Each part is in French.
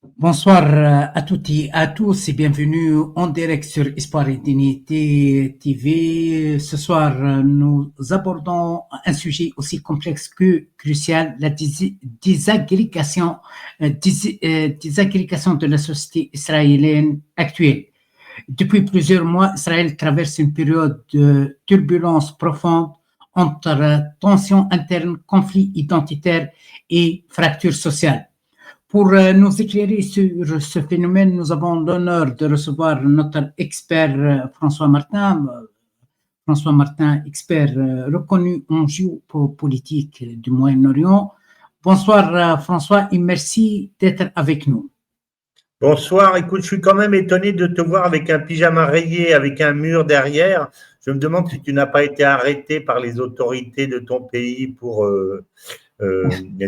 Bonsoir à toutes et à tous et bienvenue en direct sur Espoir et Dignité TV. Ce soir, nous abordons un sujet aussi complexe que crucial, la désagrégation de la société israélienne actuelle. Depuis plusieurs mois, Israël traverse une période de turbulence profonde entre tensions internes, conflits identitaires et fractures sociales. Pour nous éclairer sur ce phénomène, nous avons l'honneur de recevoir notre expert François Martin. François Martin, expert reconnu en géopolitique du Moyen-Orient. Bonsoir François et merci d'être avec nous. Bonsoir, écoute, je suis quand même étonné de te voir avec un pyjama rayé, avec un mur derrière. Je me demande si tu n'as pas été arrêté par les autorités de ton pays pour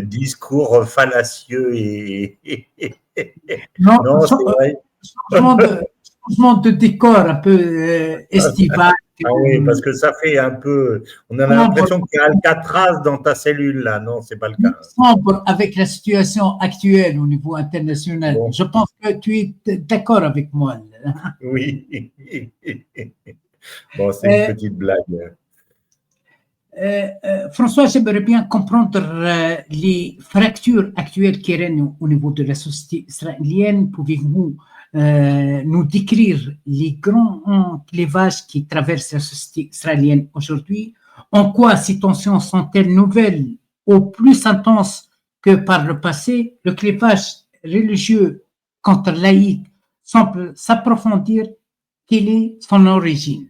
discours fallacieux Non, Non, c'est vrai. changement, changement de décor un peu estival. Ah oui, parce que ça fait un peu. On a Sombre, l'impression qu'il y a Alcatraz dans ta cellule là. Non, c'est pas le cas. sombre avec la situation actuelle au niveau international. Bon, Je pense que tu es d'accord avec moi. oui. Bon, c'est une Euh, petite blague. François, j'aimerais bien comprendre les fractures actuelles qui règnent au niveau de la société israélienne. Pouvez-vous nous décrire les grands clivages qui traversent la société israélienne aujourd'hui? En quoi ces tensions sont-elles nouvelles ou plus intenses que par le passé? Le clivage religieux contre laïque semble s'approfondir. Quelle est son origine?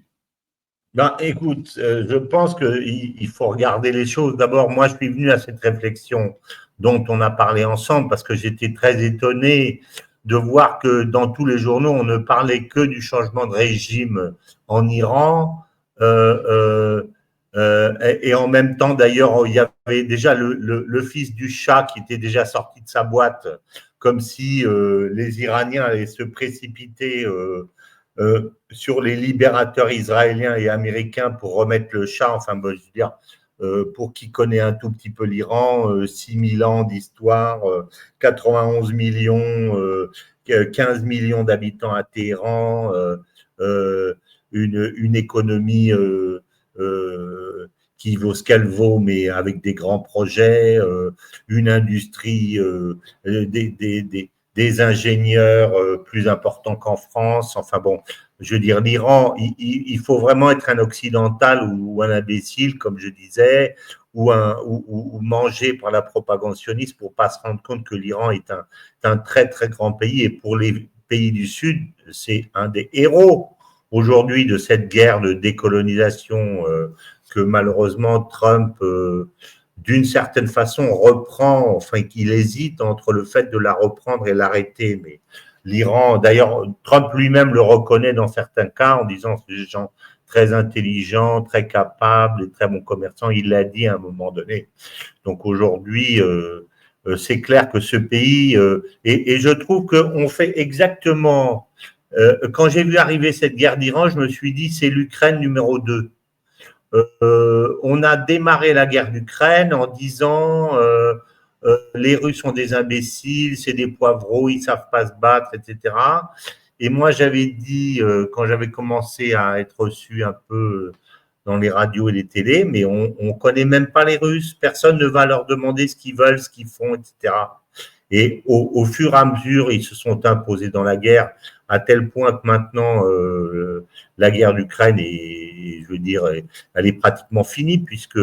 Ben, écoute, je pense qu'il faut regarder les choses. D'abord, moi, je suis venu à cette réflexion dont on a parlé ensemble parce que j'étais très étonné de voir que dans tous les journaux, on ne parlait que du changement de régime en Iran. Et en même temps, d'ailleurs, il y avait déjà le fils du Shah qui était déjà sorti de sa boîte, comme si les Iraniens allaient se précipiter sur les libérateurs israéliens et américains pour remettre le Shah. Enfin, bon, je veux dire, pour qui connaît un tout petit peu l'Iran, 6000 ans d'histoire, 91 millions, 15 millions d'habitants à Téhéran, une économie qui vaut ce qu'elle vaut, mais avec des grands projets, une industrie, des ingénieurs plus importants qu'en France. Enfin bon, je veux dire, l'Iran, il faut vraiment être un occidental ou un imbécile, comme je disais, ou manger par la propagande sioniste pour pas se rendre compte que l'Iran est un très très grand pays et pour les pays du Sud, c'est un des héros aujourd'hui de cette guerre de décolonisation que malheureusement Trump d'une certaine façon reprend, enfin qu'il hésite entre le fait de la reprendre et l'arrêter. Mais l'Iran, d'ailleurs, Trump lui-même le reconnaît dans certains cas en disant que c'est des gens très intelligents, très capables, et très bons commerçants. Il l'a dit à un moment donné. Donc aujourd'hui, c'est clair que ce pays, et je trouve qu'on fait exactement, quand j'ai vu arriver cette guerre d'Iran, je me suis dit c'est l'Ukraine numéro 2. On a démarré la guerre d'Ukraine en disant les Russes sont des imbéciles, c'est des poivreaux, ils savent pas se battre, etc. Et moi, j'avais dit, quand j'avais commencé à être reçu un peu dans les radios et les télés, mais on ne connaît même pas les Russes, personne ne va leur demander ce qu'ils veulent, ce qu'ils font, etc. Et au fur et à mesure, ils se sont imposés dans la guerre, à tel point que maintenant, la guerre d'Ukraine est, je veux dire, elle est pratiquement finie, puisque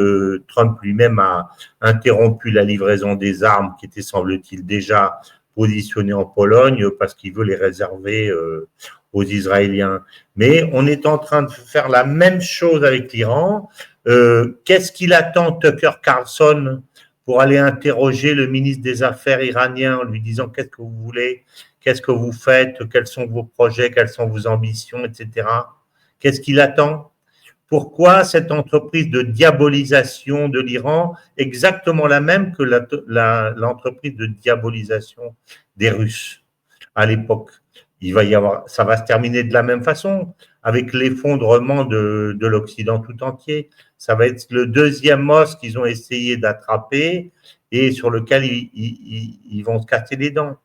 Trump lui-même a interrompu la livraison des armes qui étaient, semble-t-il, déjà positionnées en Pologne, parce qu'il veut les réserver aux Israéliens. Mais on est en train de faire la même chose avec l'Iran. Qu'est-ce qu'il attend, Tucker Carlson, pour aller interroger le ministre des Affaires iranien en lui disant qu'est-ce que vous voulez, qu'est-ce que vous faites, quels sont vos projets, quelles sont vos ambitions, etc. Qu'est-ce qu'il attend? Pourquoi cette entreprise de diabolisation de l'Iran, exactement la même que l'entreprise de diabolisation des Russes à l'époque? Il va y avoir, ça va se terminer de la même façon, avec l'effondrement de l'Occident tout entier. Ça va être le deuxième os qu'ils ont essayé d'attraper et sur lequel ils vont se casser les dents.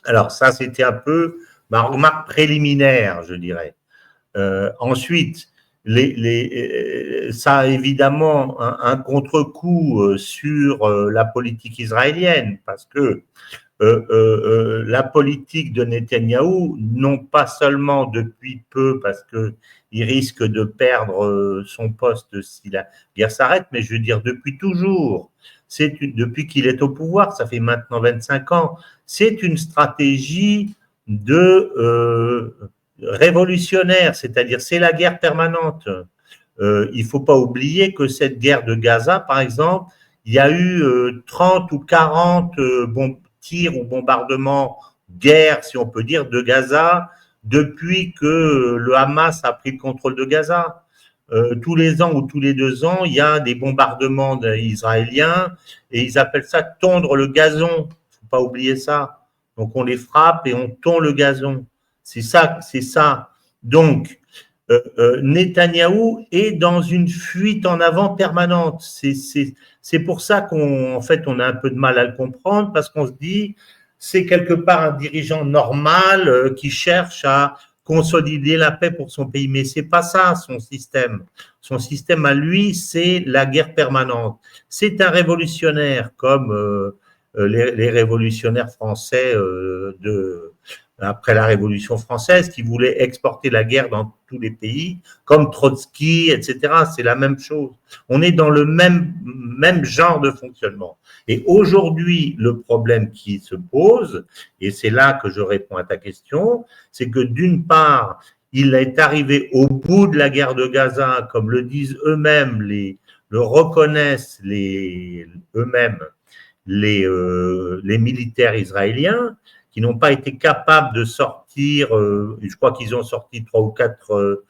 Alors ça, c'était un peu ma remarque préliminaire, je dirais. Ensuite, ça a évidemment un contre-coup sur la politique israélienne, parce que la politique de Netanyahou, non pas seulement depuis peu, parce qu'il risque de perdre son poste si la guerre s'arrête, mais je veux dire depuis toujours, depuis qu'il est au pouvoir, ça fait maintenant 25 ans, c'est une stratégie de révolutionnaire, c'est-à-dire c'est la guerre permanente. Il ne faut pas oublier que cette guerre de Gaza, par exemple, il y a eu 30 ou 40 tirs ou bombardements, guerre, si on peut dire, de Gaza depuis que le Hamas a pris le contrôle de Gaza. Tous les ans ou tous les 2 ans, il y a des bombardements israéliens et ils appellent ça tondre le gazon. Il ne faut pas oublier ça. Donc on les frappe et on tond le gazon. C'est ça, c'est ça. Donc, Netanyahou est dans une fuite en avant permanente. C'est pour ça qu'en fait, on a un peu de mal à le comprendre, parce qu'on se dit, c'est quelque part un dirigeant normal qui cherche à consolider la paix pour son pays. Mais c'est pas ça, son système. Son système à lui, c'est la guerre permanente. C'est un révolutionnaire, comme les révolutionnaires français après la Révolution française, qui voulaient exporter la guerre dans tous les pays, comme Trotsky, etc. C'est la même chose. On est dans le même genre de fonctionnement. Et aujourd'hui, le problème qui se pose, et c'est là que je réponds à ta question, c'est que d'une part, il est arrivé au bout de la guerre de Gaza, comme le disent eux-mêmes, le reconnaissent eux-mêmes les militaires israéliens, qui n'ont pas été capables de sortir, je crois qu'ils ont sorti 3 ou 4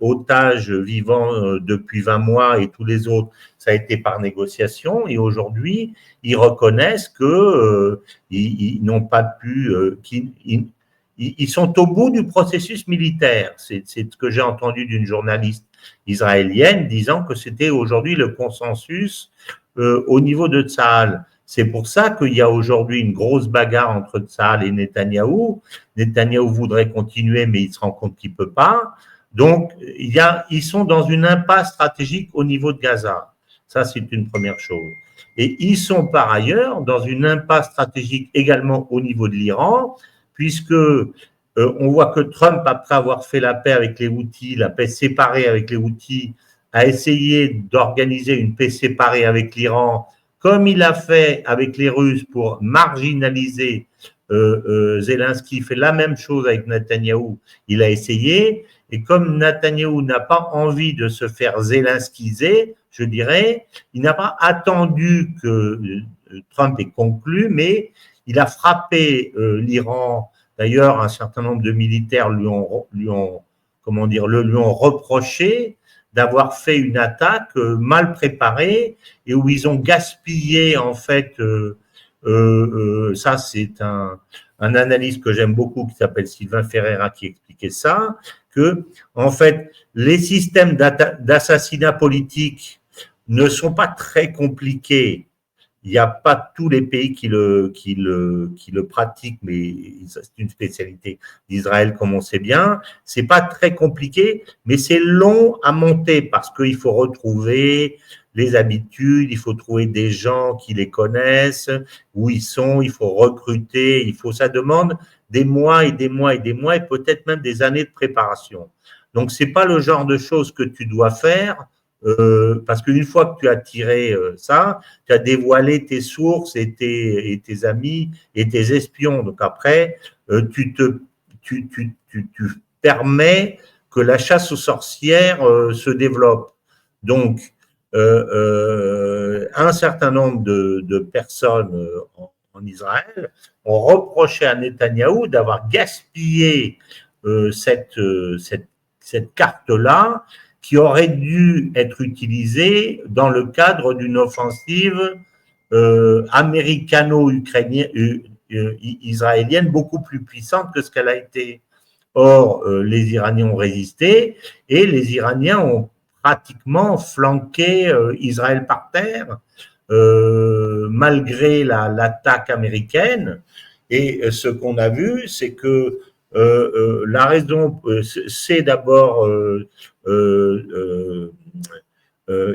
otages vivants depuis 20 mois, et tous les autres, ça a été par négociation, et aujourd'hui, ils reconnaissent que ils n'ont pas pu, ils sont au bout du processus militaire. C'est ce que j'ai entendu d'une journaliste israélienne disant que c'était aujourd'hui le consensus au niveau de Tsahal. C'est pour ça qu'il y a aujourd'hui une grosse bagarre entre Tsahal et Netanyahou. Netanyahou voudrait continuer, mais il se rend compte qu'il ne peut pas. Donc, ils sont dans une impasse stratégique au niveau de Gaza. Ça, c'est une première chose. Et ils sont par ailleurs dans une impasse stratégique également au niveau de l'Iran, puisque on voit que Trump, après avoir fait la paix avec les Houthis, la paix séparée avec les Houthis, a essayé d'organiser une paix séparée avec l'Iran, comme il a fait avec les Russes pour marginaliser Zelensky. Il fait la même chose avec Netanyahou. Il a essayé, et comme Netanyahou n'a pas envie de se faire zelenskiser, je dirais, il n'a pas attendu que Trump ait conclu, mais il a frappé l'Iran. D'ailleurs, un certain nombre de militaires lui ont reproché d'avoir fait une attaque mal préparée et où ils ont gaspillé, en fait, ça c'est un analyste que j'aime beaucoup qui s'appelle Sylvain Ferreira qui expliquait ça, que en fait les systèmes d'assassinat politique ne sont pas très compliqués. Il n'y a pas tous les pays qui le pratiquent, mais c'est une spécialité d'Israël, comme on sait bien. C'est pas très compliqué, mais c'est long à monter parce qu'il faut retrouver les habitudes, il faut trouver des gens qui les connaissent, où ils sont, il faut recruter, ça demande des mois et des mois et des mois et peut-être même des années de préparation. Donc, c'est pas le genre de choses que tu dois faire. Parce qu'une fois que tu as tiré ça, tu as dévoilé tes sources et tes amis et tes espions. Donc après, tu permets que la chasse aux sorcières se développe. Donc, un certain nombre de personnes en Israël ont reproché à Netanyahou d'avoir gaspillé cette carte-là, qui aurait dû être utilisée dans le cadre d'une offensive américano-israélienne beaucoup plus puissante que ce qu'elle a été. Or, les Iraniens ont résisté et les Iraniens ont pratiquement flanqué Israël par terre, malgré l'attaque américaine. Et ce qu'on a vu, c'est que la raison, c'est d'abord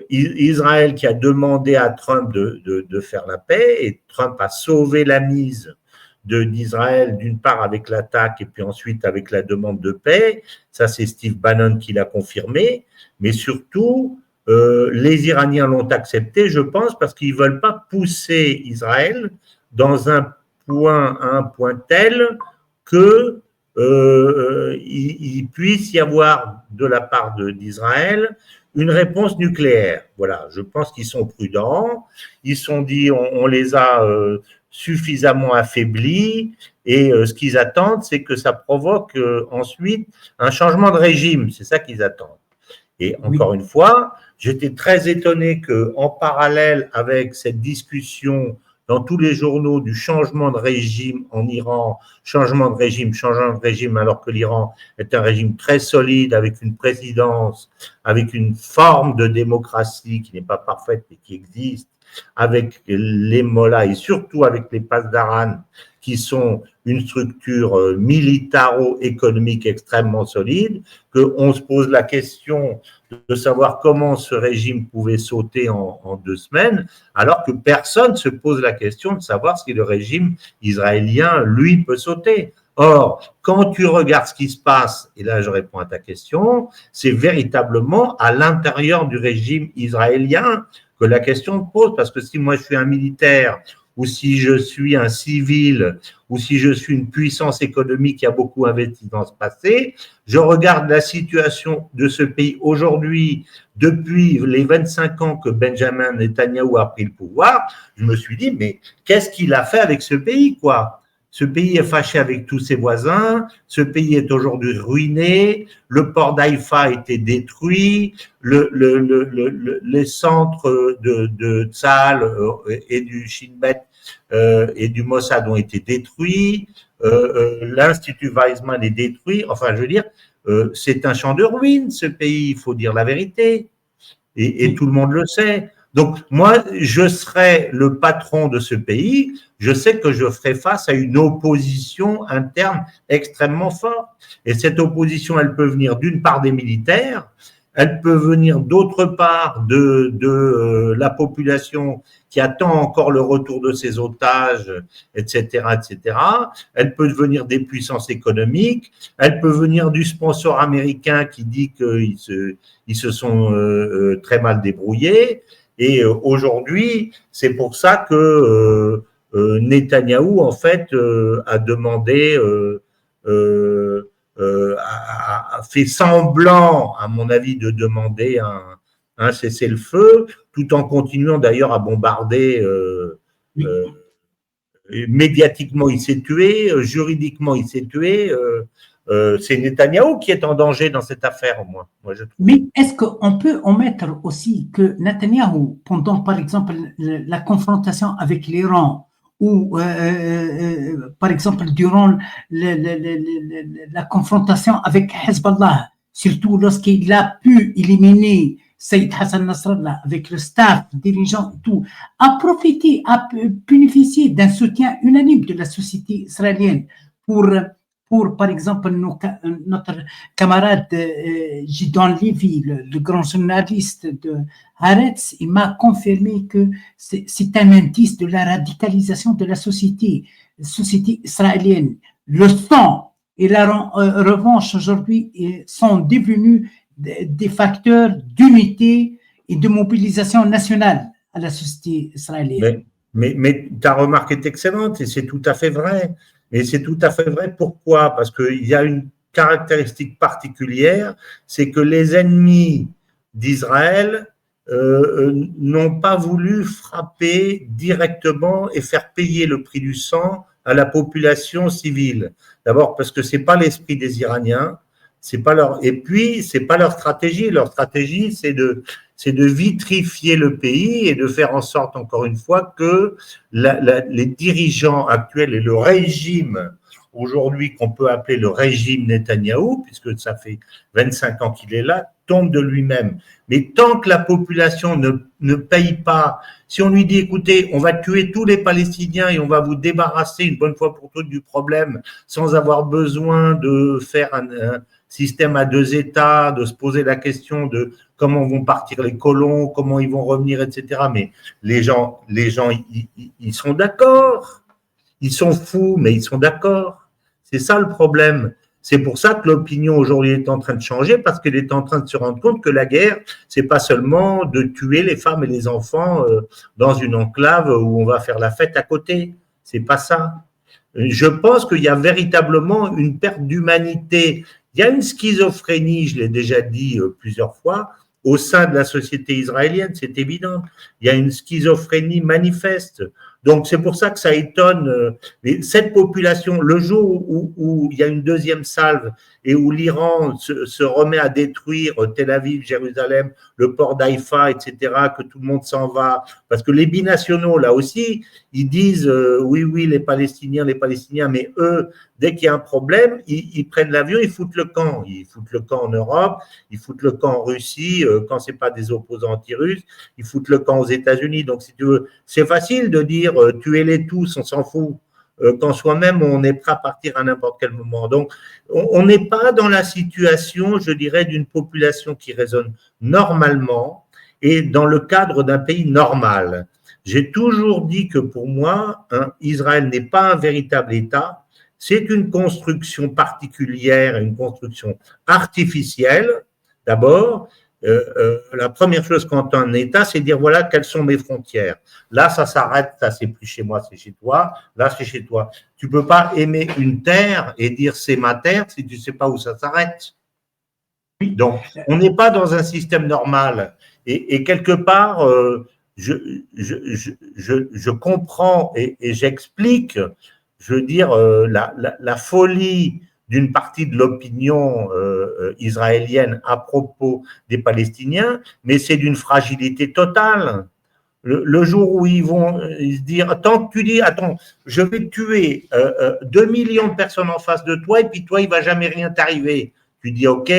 Israël qui a demandé à Trump de faire la paix, et Trump a sauvé la mise d'Israël, d'une part avec l'attaque et puis ensuite avec la demande de paix. Ça, c'est Steve Bannon qui l'a confirmé. Mais surtout, les Iraniens l'ont accepté, je pense, parce qu'ils ne veulent pas pousser Israël dans un point tel que il puisse y avoir de la part d'Israël une réponse nucléaire. Voilà, je pense qu'ils sont prudents. Ils se sont dit, on les a suffisamment affaiblis, et ce qu'ils attendent, c'est que ça provoque ensuite un changement de régime. C'est ça qu'ils attendent. Et encore une fois, j'étais très étonné qu'en parallèle avec cette discussion dans tous les journaux du changement de régime en Iran, changement de régime, alors que l'Iran est un régime très solide, avec une présidence, avec une forme de démocratie qui n'est pas parfaite mais qui existe, avec les mollahs et surtout avec les pasdaran, qui sont une structure militaro-économique extrêmement solide, qu'on se pose la question de savoir comment ce régime pouvait sauter en 2 semaines, alors que personne ne se pose la question de savoir si le régime israélien, lui, peut sauter. Or, quand tu regardes ce qui se passe, et là je réponds à ta question, c'est véritablement à l'intérieur du régime israélien que la question se pose, parce que si moi je suis un militaire, ou si je suis un civil, ou si je suis une puissance économique qui a beaucoup investi dans ce passé, je regarde la situation de ce pays aujourd'hui, depuis les 25 ans que Benjamin Netanyahou a pris le pouvoir, je me suis dit, mais qu'est-ce qu'il a fait avec ce pays, quoi ? Ce pays est fâché avec tous ses voisins, ce pays est aujourd'hui ruiné, le port d'Haïfa a été détruit, les centres de Tzahal et du Shin Bet et du Mossad ont été détruits, l'Institut Weizmann est détruit, enfin je veux dire, c'est un champ de ruines ce pays, il faut dire la vérité, et tout le monde le sait. Donc, moi, je serai le patron de ce pays, je sais que je ferai face à une opposition interne extrêmement forte. Et cette opposition, elle peut venir d'une part des militaires, elle peut venir d'autre part de la population qui attend encore le retour de ses otages, etc., etc. Elle peut venir des puissances économiques, elle peut venir du sponsor américain qui dit qu'ils se sont très mal débrouillés. Et aujourd'hui, c'est pour ça que Netanyahou, en fait, a demandé, a fait semblant, à mon avis, de demander un cessez-le-feu, tout en continuant d'ailleurs à bombarder. Médiatiquement, il s'est tué, juridiquement, il s'est tué. C'est Netanyahou qui est en danger dans cette affaire, au moins. Moi, je trouve. Mais est-ce qu'on peut omettre aussi que Netanyahou, pendant par exemple la confrontation avec l'Iran, ou par exemple durant la confrontation avec Hezbollah, surtout lorsqu'il a pu éliminer Saïd Hassan Nasrallah avec le staff, dirigeant et tout, a profité, a bénéficié d'un soutien unanime de la société israélienne pour par exemple, notre camarade Gideon Levy, le grand journaliste de Haaretz, il m'a confirmé que c'est un indice de la radicalisation de la société israélienne. Le sang et la revanche aujourd'hui sont devenus des facteurs d'unité et de mobilisation nationale à la société israélienne. Mais ta remarque est excellente et c'est tout à fait vrai. Et c'est tout à fait vrai. Pourquoi ? Parce qu'il y a une caractéristique particulière, c'est que les ennemis d'Israël n'ont pas voulu frapper directement et faire payer le prix du sang à la population civile. D'abord parce que c'est pas l'esprit des Iraniens, c'est pas leur, et puis c'est pas leur stratégie. Leur stratégie, c'est de vitrifier le pays et de faire en sorte, encore une fois, que les dirigeants actuels et le régime aujourd'hui qu'on peut appeler le régime Netanyahou, puisque ça fait 25 ans qu'il est là, tombe de lui-même. Mais tant que la population ne paye pas, si on lui dit, écoutez, on va tuer tous les Palestiniens et on va vous débarrasser une bonne fois pour toutes du problème, sans avoir besoin de faire un système à deux États, de se poser la question de comment vont partir les colons, comment ils vont revenir, etc. Mais les gens, ils sont d'accord. Ils sont fous, mais ils sont d'accord. C'est ça le problème. C'est pour ça que l'opinion aujourd'hui est en train de changer, parce qu'elle est en train de se rendre compte que la guerre, c'est pas seulement de tuer les femmes et les enfants dans une enclave où on va faire la fête à côté. C'est pas ça. Je pense qu'il y a véritablement une perte d'humanité. Il y a une schizophrénie, je l'ai déjà dit plusieurs fois, au sein de la société israélienne, c'est évident. Il y a une schizophrénie manifeste. Donc, c'est pour ça que ça étonne cette population. Le jour où il y a une deuxième salve et où l'Iran se remet à détruire Tel Aviv, Jérusalem, le port d'Haïfa, etc., que tout le monde s'en va, parce que les binationaux, là aussi, ils disent oui, les Palestiniens, mais eux, dès qu'il y a un problème, ils prennent l'avion, ils foutent le camp. Ils foutent le camp en Europe, ils foutent le camp en Russie, quand ce n'est pas des opposants anti-russes, ils foutent le camp aux États-Unis. Donc, si tu veux, c'est facile de dire tuez-les tous, on s'en fout. Quand soi-même, on est prêt à partir à n'importe quel moment. Donc, on n'est pas dans la situation, je dirais, d'une population qui raisonne normalement et dans le cadre d'un pays normal. J'ai toujours dit que pour moi, Israël n'est pas un véritable État, c'est une construction particulière, une construction artificielle, d'abord. La première chose quand un État, c'est dire voilà quelles sont mes frontières. Là, ça s'arrête, ça c'est plus chez moi, c'est chez toi. Là, c'est chez toi. Tu peux pas aimer une terre et dire c'est ma terre si tu sais pas où ça s'arrête. Donc, on n'est pas dans un système normal. Et quelque part, je comprends et j'explique, je veux dire, la folie d'une partie de l'opinion israélienne à propos des Palestiniens, mais c'est d'une fragilité totale. Le jour où ils vont se dire, attends, je vais tuer 2 millions de personnes en face de toi, et puis toi, il ne va jamais rien t'arriver. Tu dis, ok,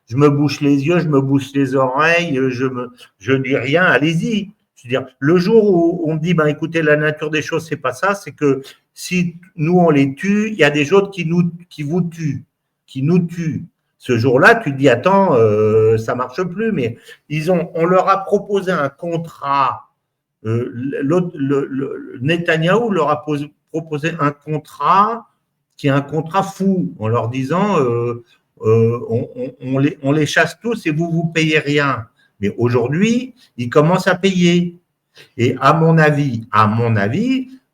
je me bouche les yeux, je me bouche les oreilles, je dis rien, allez-y. Je veux dire, le jour où on dit, ben, écoutez, la nature des choses, c'est pas ça, c'est que si nous, on les tue, il y a des autres qui vous tuent, qui nous tuent. Ce jour-là, tu te dis, attends, ça marche plus, mais on leur a proposé un contrat. Netanyahou leur a proposé un contrat qui est un contrat fou, en leur disant, on les chasse tous et vous payez rien. Mais aujourd'hui, ils commencent à payer. Et à mon avis,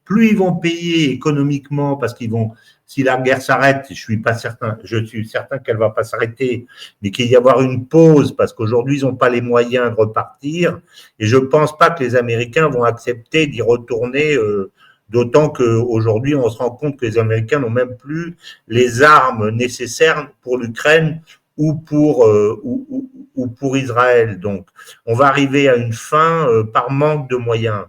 plus ils vont payer économiquement, parce qu'ils vont, si la guerre s'arrête, je suis certain qu'elle va pas s'arrêter, mais qu'il y avoir une pause, parce qu'aujourd'hui, ils n'ont pas les moyens de repartir, et je pense pas que les Américains vont accepter d'y retourner, d'autant qu'aujourd'hui, on se rend compte que les Américains n'ont même plus les armes nécessaires pour l'Ukraine ou pour Israël. Donc, on va arriver à une fin par manque de moyens.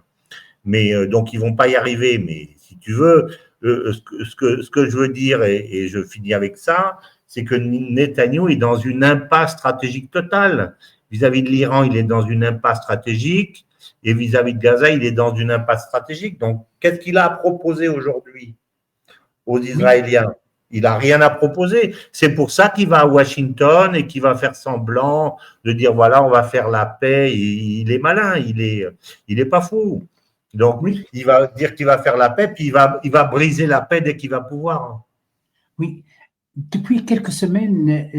Mais donc, ils vont pas y arriver. Mais si tu veux, ce que je veux dire, et je finis avec ça, c'est que Netanyahou est dans une impasse stratégique totale. Vis-à-vis de l'Iran, il est dans une impasse stratégique, et vis-à-vis de Gaza, il est dans une impasse stratégique. Donc, qu'est-ce qu'il a à proposer aujourd'hui aux Israéliens ? Il n'a rien à proposer. C'est pour ça qu'il va à Washington et qu'il va faire semblant de dire voilà, on va faire la paix. Il est malin, il est pas fou. Donc, il va dire qu'il va faire la paix, puis il va briser la paix dès qu'il va pouvoir. Oui. Depuis quelques semaines,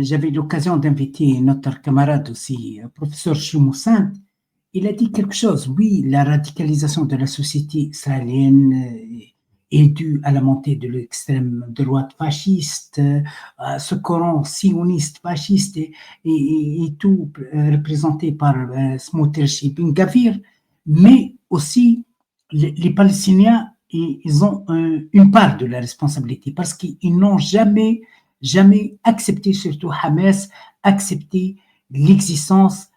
j'avais l'occasion d'inviter notre camarade aussi, professeur Choumoussin. Il a dit quelque chose. Oui, la radicalisation de la société israélienne est due à la montée de l'extrême droite fasciste, à ce courant sioniste fasciste et tout représenté par Smotrich et Ben Gvir, mais aussi les Palestiniens, ils ont une part de la responsabilité parce qu'ils n'ont jamais accepté, surtout Hamas, accepté l'existence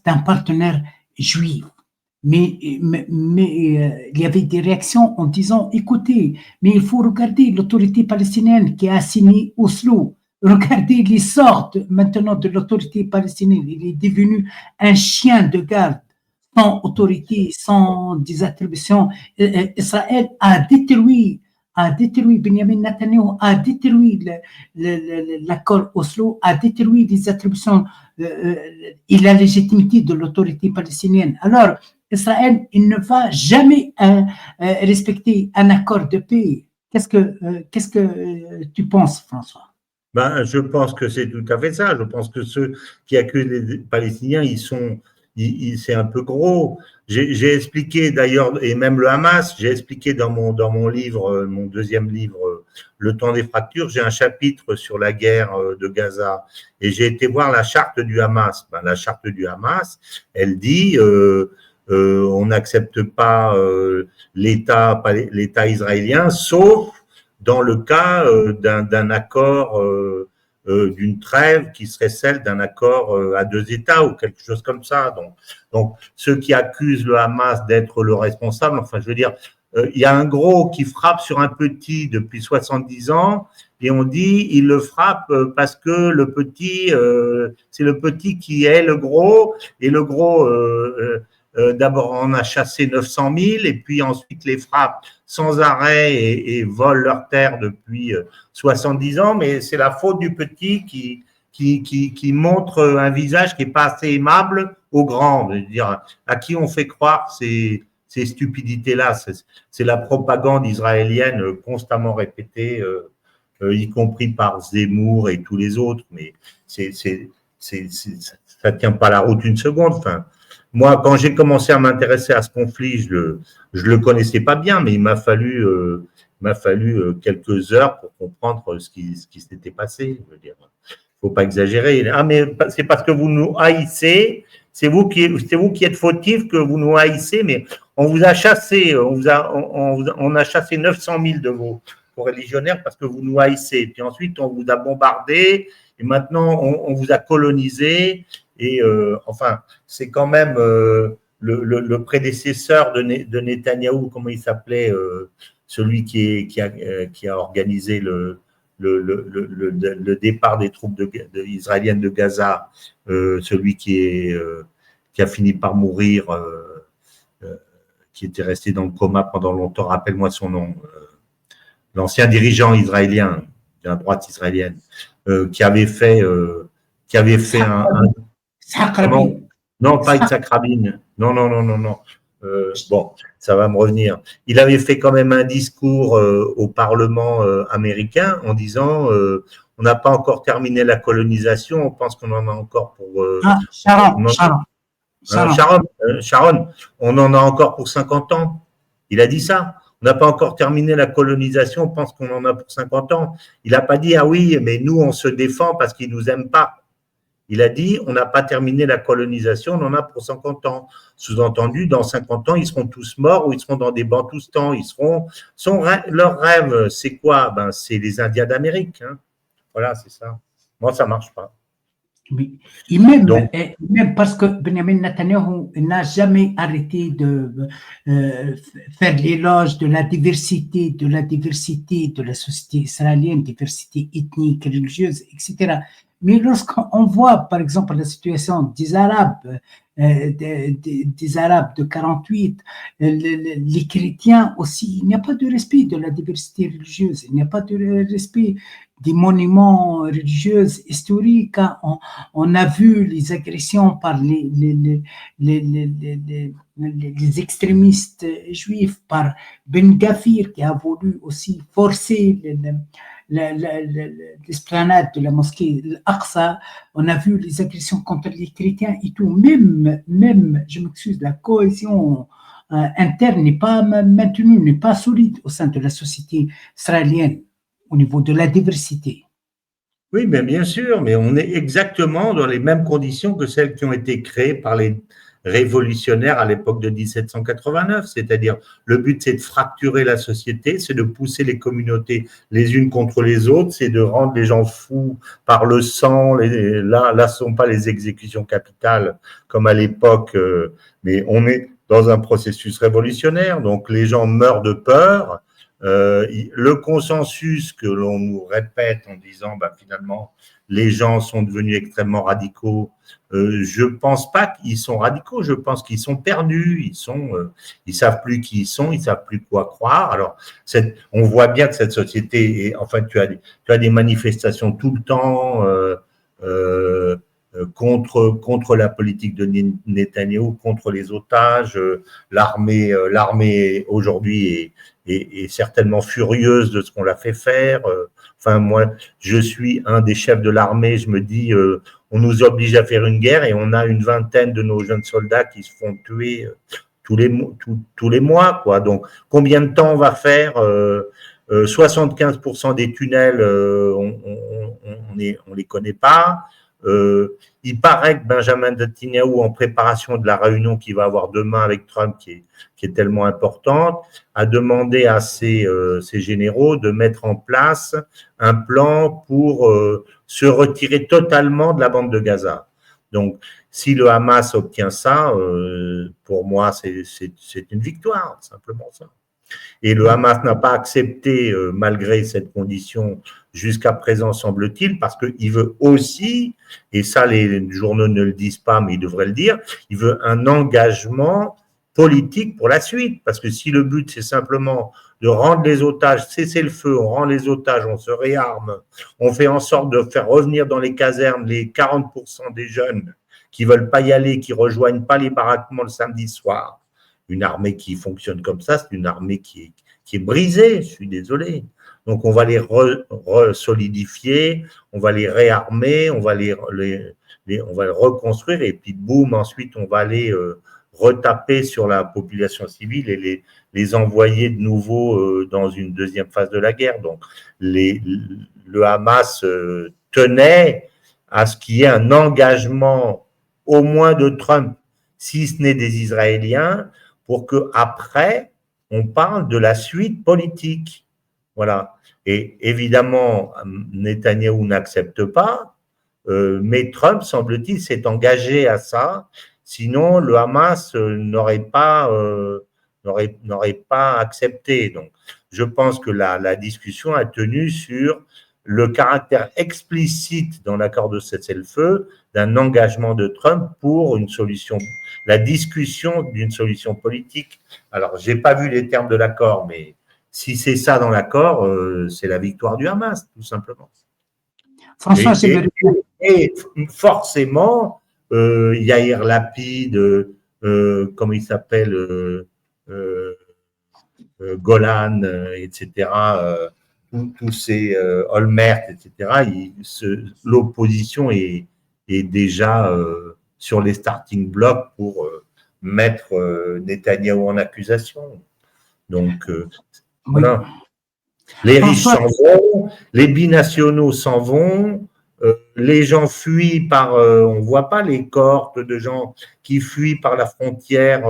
d'un partenaire juif. il y avait des réactions en disant, écoutez, mais il faut regarder l'autorité palestinienne qui a signé Oslo. Regardez les sortes maintenant de l'autorité palestinienne. Il est devenu un chien de garde sans autorité, sans des attributions. Israël a détruit Benjamin Netanyahu, a détruit l'accord Oslo, a détruit les attributions et la légitimité de l'autorité palestinienne. Alors, Israël, il ne va jamais respecter un accord de paix. Qu'est-ce que tu penses, François? Ben, je pense que c'est tout à fait ça. Je pense que ceux qui accusent les Palestiniens, c'est un peu gros. J'ai expliqué d'ailleurs, et même le Hamas, j'ai expliqué dans mon livre, mon deuxième livre, Le temps des fractures, j'ai un chapitre sur la guerre de Gaza. Et j'ai été voir la charte du Hamas. Ben, la charte du Hamas, elle dit on n'accepte pas l'État israélien, sauf dans le cas d'un accord, d'une trêve qui serait celle d'un accord à deux États ou quelque chose comme ça. Donc ceux qui accusent le Hamas d'être le responsable, enfin, je veux dire, il y a un gros qui frappe sur un petit depuis 70 ans et on dit il le frappe parce que le petit, c'est le petit qui est le gros et le gros, d'abord on a chassé 900 000 et puis ensuite les frappe sans arrêt et volent leurs terres depuis 70 ans, mais c'est la faute du petit qui montre un visage qui n'est pas assez aimable au grand. C'est-à-dire, à qui on fait croire ces stupidités-là. C'est la propagande israélienne constamment répétée, y compris par Zemmour et tous les autres, mais ça ne tient pas la route une seconde. Enfin, moi, quand j'ai commencé à m'intéresser à ce conflit, je le connaissais pas bien, mais il m'a fallu quelques heures pour comprendre ce qui s'était passé. Je veux dire, faut pas exagérer. Ah, mais c'est parce que vous nous haïssez, c'est vous qui êtes fautif que vous nous haïssez, mais on vous a chassé, on a chassé 900 000 de vos religionnaires parce que vous nous haïssez. Puis ensuite, on vous a bombardé et maintenant, on vous a colonisé. Et enfin, c'est quand même le prédécesseur de Netanyahou, comment il s'appelait, celui qui a organisé le départ des troupes israéliennes de Gaza, celui qui a fini par mourir, qui était resté dans le coma pendant longtemps, rappelle-moi son nom, l'ancien dirigeant israélien, de la droite israélienne, qui avait fait un non, pas Yitzhak Rabin. Non. Bon, ça va me revenir. Il avait fait quand même un discours au Parlement américain en disant on n'a pas encore terminé la colonisation, on pense qu'on en a encore pour… Sharon, on en a encore pour 50 ans. Il a dit ça. On n'a pas encore terminé la colonisation, on pense qu'on en a pour 50 ans. Il n'a pas dit, ah oui, mais nous, on se défend parce qu'ils ne nous aiment pas. Il a dit, on n'a pas terminé la colonisation, on en a pour 50 ans. Sous-entendu, dans 50 ans, ils seront tous morts ou ils seront dans des bantoustans. Leur rêve, c'est quoi? Ben, c'est les Indiens d'Amérique. Hein. Voilà, c'est ça. Moi, ça ne marche pas. Oui. Et même parce que Benjamin Netanyahu n'a jamais arrêté de faire l'éloge de la diversité de la société israélienne, diversité ethnique, religieuse, etc. Mais lorsqu'on voit, par exemple, la situation des Arabes de 48, les chrétiens aussi, il n'y a pas de respect de la diversité religieuse, il n'y a pas de respect des monuments religieux historiques. On a vu les agressions par les extrémistes juifs, par Ben Gvir qui a voulu aussi forcer l'esplanade de la mosquée Al-Aqsa. On a vu les agressions contre les chrétiens et tout. Même, je m'excuse, la cohésion interne n'est pas maintenue, n'est pas solide au sein de la société israélienne au niveau de la diversité. Oui, mais bien sûr, mais on est exactement dans les mêmes conditions que celles qui ont été créées par les révolutionnaires à l'époque de 1789, c'est-à-dire le but c'est de fracturer la société, c'est de pousser les communautés les unes contre les autres, c'est de rendre les gens fous par le sang. Là, ce ne sont pas les exécutions capitales comme à l'époque, mais on est dans un processus révolutionnaire. Donc, les gens meurent de peur. Le consensus que l'on nous répète en disant finalement les gens sont devenus extrêmement radicaux, je pense pas qu'ils sont radicaux, je pense qu'ils sont perdus, ils savent plus qui ils sont, ils savent plus quoi croire. Alors on voit bien que cette société tu as des manifestations tout le temps contre la politique de Netanyahou, contre les otages. L'armée aujourd'hui est certainement furieuse de ce qu'on l'a fait faire. Moi, je suis un des chefs de l'armée, je me dis, on nous oblige à faire une guerre et on a une vingtaine de nos jeunes soldats qui se font tuer tous les mois, quoi. Donc, combien de temps on va faire 75% des tunnels, on les connaît pas. Il paraît que Benjamin Netanyahu, en préparation de la réunion qu'il va avoir demain avec Trump, qui est tellement importante, a demandé à ses généraux de mettre en place un plan pour se retirer totalement de la bande de Gaza. Donc, si le Hamas obtient ça, pour moi, c'est une victoire, simplement ça. Et le Hamas n'a pas accepté, malgré cette condition, jusqu'à présent, semble-t-il, parce qu'il veut aussi, et ça les journaux ne le disent pas, mais ils devraient le dire, il veut un engagement politique pour la suite. Parce que si le but, c'est simplement de rendre les otages, cesser le feu, on rend les otages, on se réarme, on fait en sorte de faire revenir dans les casernes les 40% des jeunes qui ne veulent pas y aller, qui ne rejoignent pas les baraquements le samedi soir. Une armée qui fonctionne comme ça, c'est une armée qui est brisée, je suis désolé. Donc, on va les resolidifier, on va les réarmer, on va les reconstruire et puis, boum, ensuite, on va aller retaper sur la population civile et les envoyer de nouveau dans une deuxième phase de la guerre. Donc, le Hamas tenait à ce qu'il y ait un engagement au moins de Trump, si ce n'est des Israéliens, pour qu'après, on parle de la suite politique. Voilà. Et évidemment, Netanyahou n'accepte pas, mais Trump, semble-t-il, s'est engagé à ça. Sinon, le Hamas n'aurait pas accepté. Donc, je pense que la discussion a tenu sur le caractère explicite dans l'accord de cessez-le-feu d'un engagement de Trump pour une solution, la discussion d'une solution politique. Alors, je n'ai pas vu les termes de l'accord, mais si c'est ça dans l'accord, c'est la victoire du Hamas, tout simplement. François, et forcément, Yair Lapid, comment il s'appelle, Golan, etc., tous ces Olmert, etc., l'opposition est déjà sur les starting blocks pour mettre Netanyahou en accusation. Donc, voilà. Les riches s'en vont, les binationaux s'en vont, les gens fuient on ne voit pas les cohortes de gens qui fuient par la frontière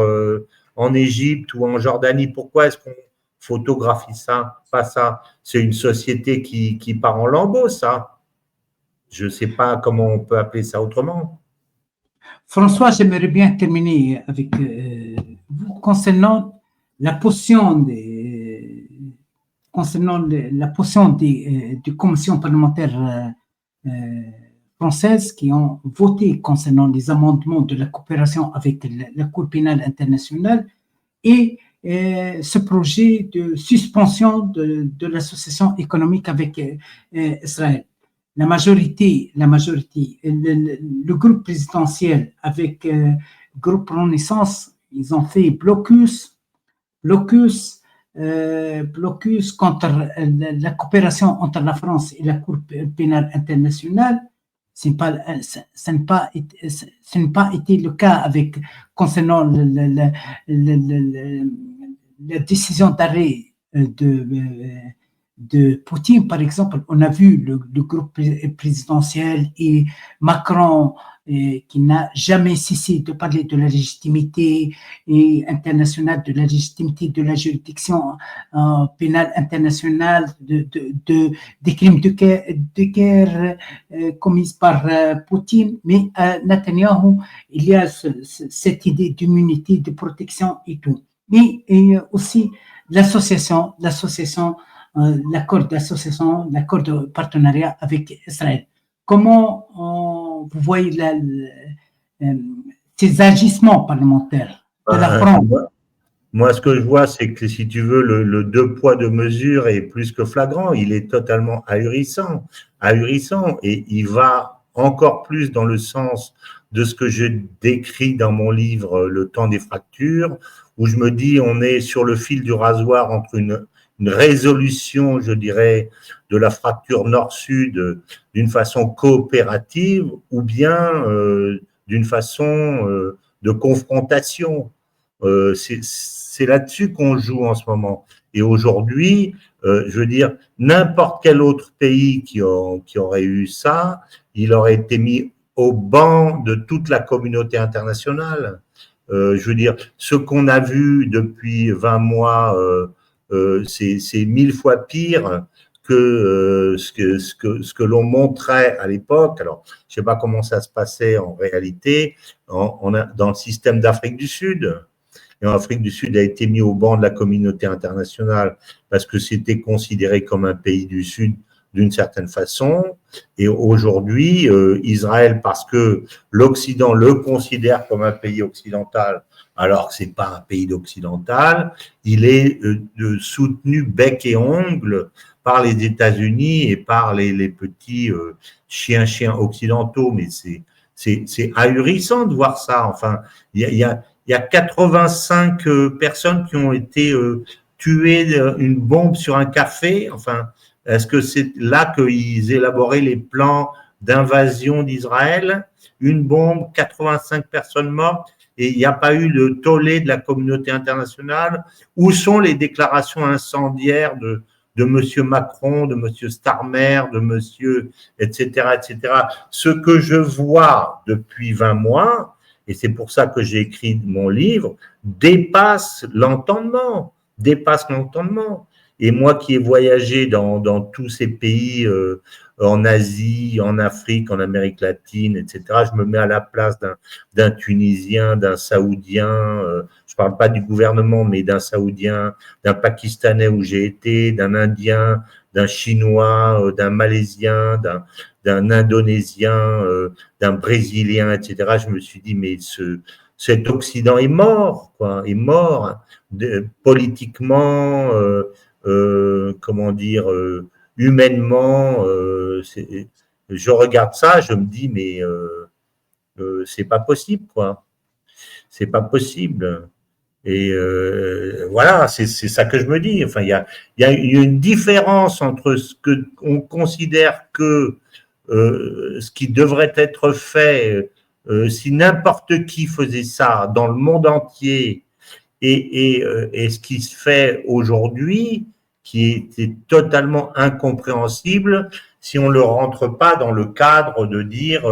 en Égypte ou en Jordanie. Pourquoi est-ce qu'on photographie ça? Pas ça. C'est une société qui part en lambeaux, ça. Je ne sais pas comment on peut appeler ça autrement. François, j'aimerais bien terminer avec vous concernant la position des commissions parlementaires françaises qui ont voté concernant les amendements de la coopération avec la Cour pénale internationale et ce projet de suspension de l'association économique avec Israël. La majorité, le groupe présidentiel avec le groupe Renaissance, ils ont fait blocus contre la coopération entre la France et la Cour pénale internationale. Ce n'a pas été le cas concernant la décision d'arrêt de Poutine, par exemple. On a vu le groupe présidentiel et Macron qui n'a jamais cessé de parler de la légitimité internationale, de la légitimité de la juridiction pénale internationale, des crimes de guerre commis par Poutine. Mais à Netanyahou, il y a cette idée d'immunité, de protection et tout. Et aussi l'association, l'accord d'association, l'accord de partenariat avec Israël. Comment vous voyez ces agissements parlementaires de la France? Moi, ce que je vois, c'est que si tu veux, le deux poids, deux mesures est plus que flagrant. Il est totalement ahurissant, et il va encore plus dans le sens de ce que je décris dans mon livre Le temps des fractures, où je me dis on est sur le fil du rasoir entre une résolution, je dirais, de la fracture nord-sud d'une façon coopérative ou bien d'une façon de confrontation. C'est là-dessus qu'on joue en ce moment. Et aujourd'hui, je veux dire, n'importe quel autre pays qui aurait eu ça, il aurait été mis au banc de toute la communauté internationale. Je veux dire, ce qu'on a vu depuis 20 mois, c'est 1000 fois pire que ce que l'on montrait à l'époque. Alors, je ne sais pas comment ça se passait en réalité dans le système d'Afrique du Sud. Et en Afrique du Sud a été mis au banc de la communauté internationale parce que c'était considéré comme un pays du Sud d'une certaine façon. Et aujourd'hui, Israël, parce que l'Occident le considère comme un pays occidental, alors que c'est pas un pays occidental, il est soutenu bec et ongle par les États-Unis et par les petits chiens occidentaux. Mais c'est ahurissant de voir ça. Enfin, il y a 85 personnes qui ont été tuées une bombe sur un café. Enfin, est-ce que c'est là qu'ils élaboraient les plans d'invasion d'Israël? Une bombe, 85 personnes mortes, et il n'y a pas eu le tollé de la communauté internationale. Où sont les déclarations incendiaires de monsieur Macron, de monsieur Starmer, de monsieur, etc., etc. Ce que je vois depuis 20 mois, et c'est pour ça que j'ai écrit mon livre, dépasse l'entendement. Et moi qui ai voyagé dans tous ces pays, en Asie, en Afrique, en Amérique latine, etc., je me mets à la place d'un Tunisien, d'un Saoudien, je parle pas du gouvernement, mais d'un Saoudien, d'un Pakistanais où j'ai été, d'un Indien, d'un Chinois, d'un Malaisien, d'un Indonésien, d'un Brésilien, etc. Je me suis dit, mais cet Occident est mort, quoi, politiquement, comment dire, humainement. Je regarde ça, je me dis, mais c'est pas possible, quoi. C'est pas possible. Et voilà, c'est ça que je me dis. Enfin, il y a une différence entre ce que on considère que ce qui devrait être fait si n'importe qui faisait ça dans le monde entier et ce qui se fait aujourd'hui, qui est totalement incompréhensible si on ne le rentre pas dans le cadre de dire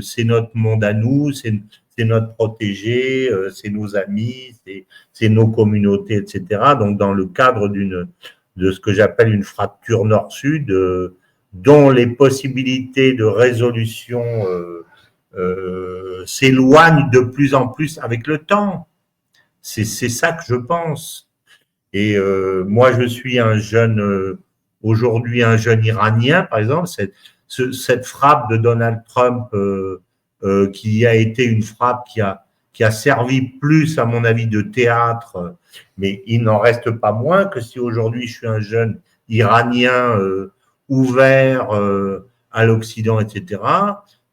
c'est notre monde à nous, c'est notre protégé, c'est nos amis, c'est nos communautés, etc. Donc, dans le cadre de ce que j'appelle une fracture nord-sud, dont les possibilités de résolution s'éloignent de plus en plus avec le temps. C'est ça que je pense. Et moi, je suis aujourd'hui un jeune Iranien, par exemple, cette frappe de Donald Trump qui a été une frappe qui a servi plus, à mon avis, de théâtre, mais il n'en reste pas moins que si aujourd'hui je suis un jeune Iranien ouvert à l'Occident, etc.,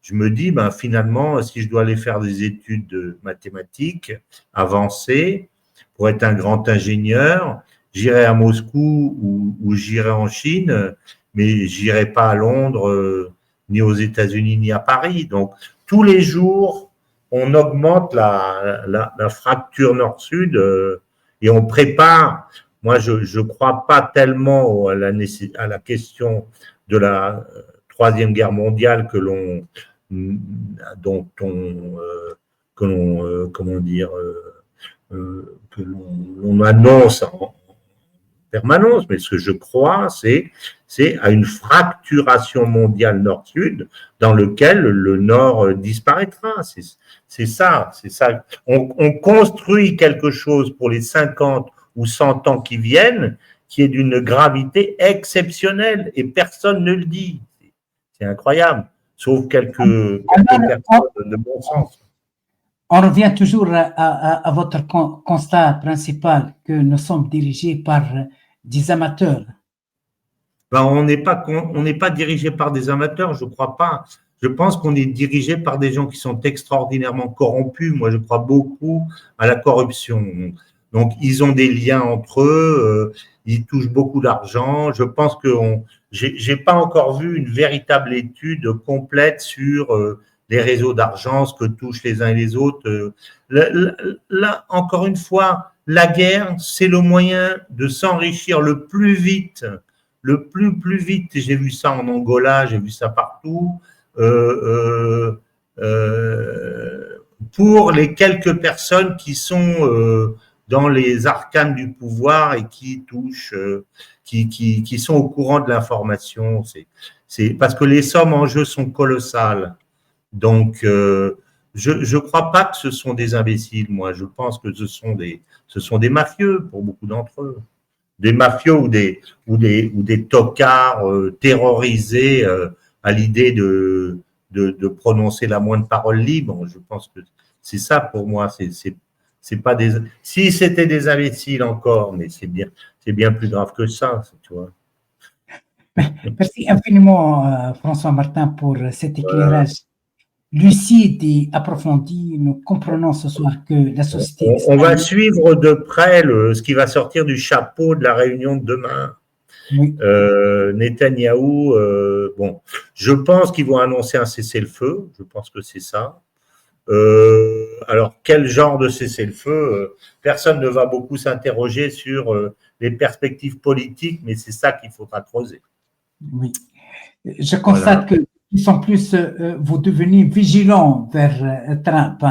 je me dis, ben, finalement, si je dois aller faire des études de mathématiques avancées pour être un grand ingénieur, j'irai à Moscou ou j'irai en Chine, mais j'irai pas à Londres, ni aux États-Unis, ni à Paris. Donc, tous les jours, on augmente la fracture nord-sud et on prépare. Moi, je crois pas tellement à la question de la Troisième Guerre mondiale que l'on dont comment dire, que l'on annonce en permanence, mais ce que je crois, c'est à une fracturation mondiale nord-sud dans lequel le nord disparaîtra. C'est ça. On construit quelque chose pour les 50 ou 100 ans qui viennent qui est d'une gravité exceptionnelle et personne ne le dit. C'est incroyable, sauf quelques personnes de bon sens. On revient toujours à votre constat principal que nous sommes dirigés par des amateurs. Ben, on n'est pas dirigé par des amateurs, je ne crois pas. Je pense qu'on est dirigé par des gens qui sont extraordinairement corrompus. Moi, je crois beaucoup à la corruption. Donc, ils ont des liens entre eux, ils touchent beaucoup d'argent. Je pense que j'ai pas encore vu une véritable étude complète sur les réseaux d'argent, ce que touchent les uns et les autres. Là, encore une fois, la guerre, c'est le moyen de s'enrichir le plus vite. Le plus vite, j'ai vu ça en Angola, j'ai vu ça partout, pour les quelques personnes qui sont dans les arcanes du pouvoir et qui touchent, qui sont au courant de l'information. C'est parce que les sommes en jeu sont colossales. Donc, je crois pas que ce sont des imbéciles, moi. Je pense que ce sont des mafieux pour beaucoup d'entre eux. Des mafieux ou des tocards terrorisés à l'idée de prononcer la moindre parole libre. Je pense que c'est ça pour moi. C'est pas des. Si c'était des imbéciles encore, mais c'est bien plus grave que ça, tu vois. Merci infiniment, François Martin, pour cet éclairage lucide et approfondi. Nous comprenons ce soir que la société… On va suivre de près ce qui va sortir du chapeau de la réunion de demain. Oui. Netanyahou, bon, je pense qu'ils vont annoncer un cessez-le-feu. Je pense que c'est ça. Alors, quel genre de cessez-le-feu? Personne ne va beaucoup s'interroger sur les perspectives politiques, mais c'est ça qu'il faudra creuser. Oui. Je constate que de plus en plus, vous devenez vigilant vers Trump.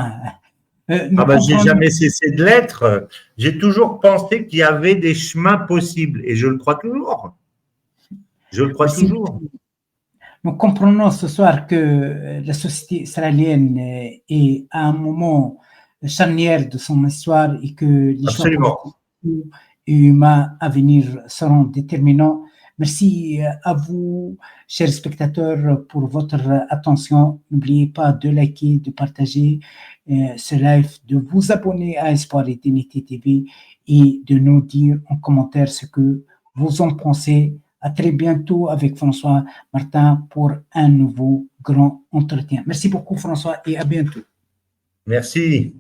J'ai jamais cessé de l'être. J'ai toujours pensé qu'il y avait des chemins possibles et je le crois toujours. Je le crois toujours. Nous comprenons ce soir que la société israélienne est à un moment charnière de son histoire et que les choix politiques et humains à venir seront déterminants. Merci à vous, chers spectateurs, pour votre attention. N'oubliez pas de liker, de partager ce live, de vous abonner à Espoir et Dignité TV et de nous dire en commentaire ce que vous en pensez. À très bientôt avec François Martin pour un nouveau grand entretien. Merci beaucoup, François, et à bientôt. Merci.